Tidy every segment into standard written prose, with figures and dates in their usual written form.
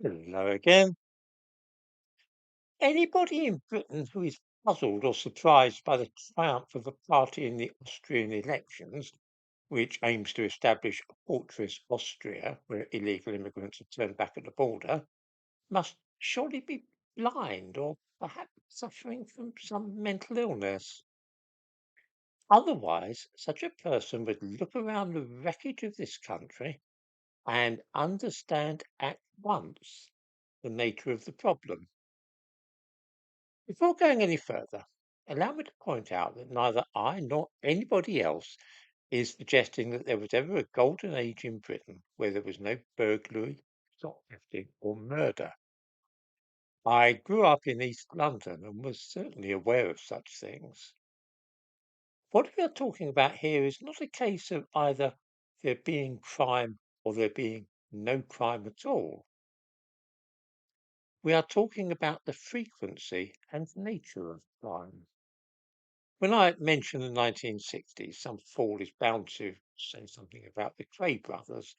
Hello again. Anybody in Britain who is puzzled or surprised by the triumph of a party in the Austrian elections, which aims to establish a fortress Austria where illegal immigrants are turned back at the border, must surely be blind or perhaps suffering from some mental illness. Otherwise, such a person would look around the wreckage of this country and understand at once the nature of the problem. Before going any further, allow me to point out that neither I nor anybody else is suggesting that there was ever a golden age in Britain where there was no burglary, shoplifting, or murder. I grew up in East London and was certainly aware of such things. What we are talking about here is not a case of either there being crime or there being no crime at all. We are talking about the frequency and nature of crime. When I mention the 1960s, some fool is bound to say something about the Cray brothers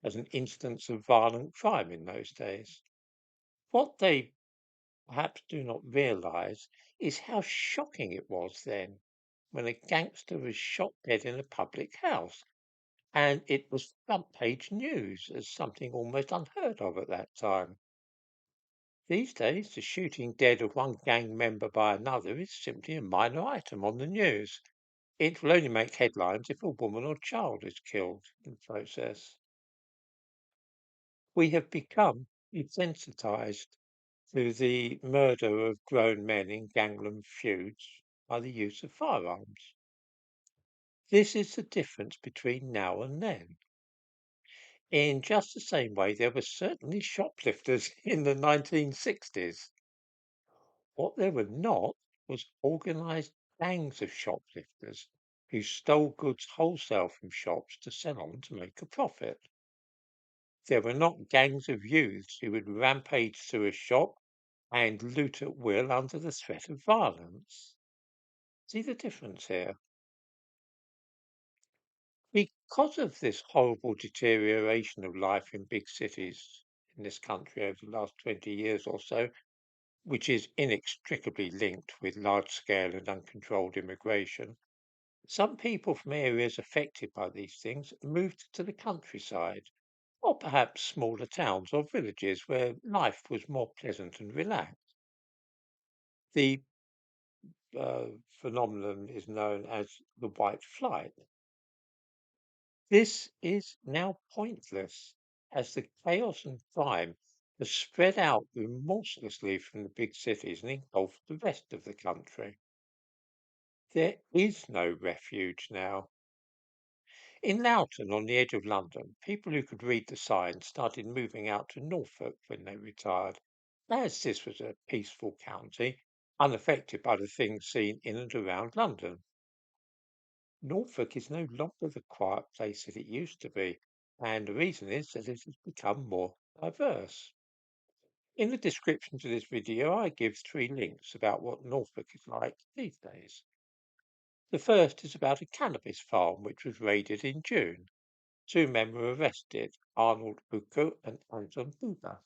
as an instance of violent crime in those days. What they perhaps do not realize is how shocking it was then when a gangster was shot dead in a public house, and it was front page news as something almost unheard of at that time. These days, the shooting dead of one gang member by another is simply a minor item on the news. It will only make headlines if a woman or child is killed in the process. We have become desensitized to the murder of grown men in gangland feuds by the use of firearms. This is the difference between now and then. In just the same way, there were certainly shoplifters in the 1960s. What there were not was organized gangs of shoplifters who stole goods wholesale from shops to sell on to make a profit. There were not gangs of youths who would rampage through a shop and loot at will under the threat of violence. See the difference here? Because of this horrible deterioration of life in big cities in this country over the last 20 years or so, which is inextricably linked with large scale and uncontrolled immigration, some people from areas affected by these things moved to the countryside, or perhaps smaller towns or villages where life was more pleasant and relaxed. The phenomenon is known as the white flight. This is now pointless as the chaos and crime has spread out remorselessly from the big cities and engulfed the rest of the country. There is no refuge now. In Loughton, on the edge of London, people who could read the signs started moving out to Norfolk when they retired, as this was a peaceful county, unaffected by the things seen in and around London. Norfolk is no longer the quiet place that it used to be, and the reason is that it has become more diverse. In the description to this video, I give three links about what Norfolk is like these days. The first is about a cannabis farm which was raided in June. Two men were arrested, Arnold Bucco and Anton Buber.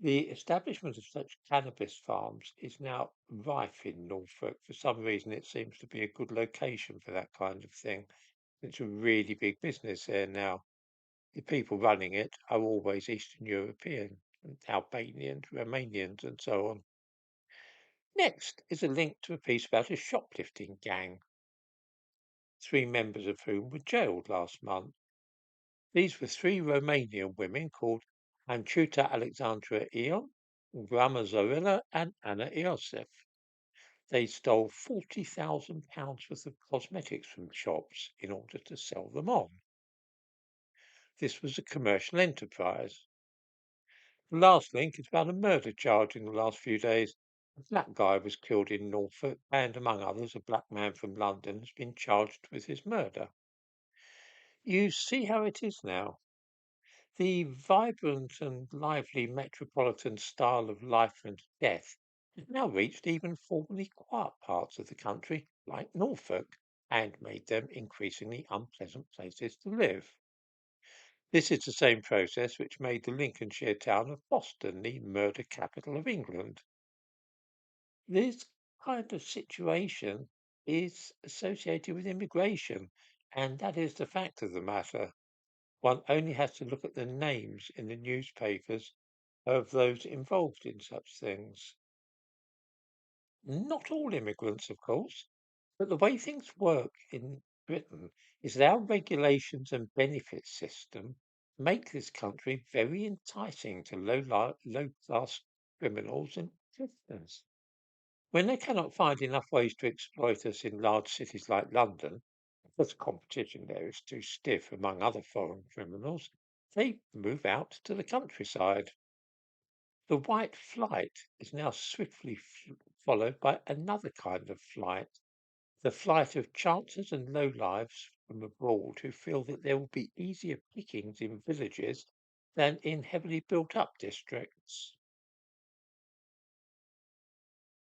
The establishment of such cannabis farms is now rife in Norfolk. For some reason, it seems to be a good location for that kind of thing. It's a really big business there now. The people running it are always Eastern European, and Albanians, Romanians, and so on. Next is a link to a piece about a shoplifting gang, three members of whom were jailed last month. These were three Romanian women called Anchuta Alexandra Ion, Grama Zorilla, and Anna Iosef. They stole £40,000 worth of cosmetics from shops in order to sell them on. This was a commercial enterprise. The last link is about a murder charge in the last few days. A black guy was killed in Norfolk, and among others, a black man from London has been charged with his murder. You see how it is now. The vibrant and lively metropolitan style of life and death has now reached even formerly quiet parts of the country, like Norfolk, and made them increasingly unpleasant places to live. This is the same process which made the Lincolnshire town of Boston the murder capital of England. This kind of situation is associated with immigration, and that is the fact of the matter. One only has to look at the names in the newspapers of those involved in such things. Not all immigrants, of course, but the way things work in Britain is that our regulations and benefit system make this country very enticing to low class criminals and criminals. When they cannot find enough ways to exploit us in large cities like London, because competition there is too stiff among other foreign criminals, they move out to the countryside. The white flight is now swiftly followed by another kind of flight, the flight of chancers and lowlifes from abroad who feel that there will be easier pickings in villages than in heavily built up districts.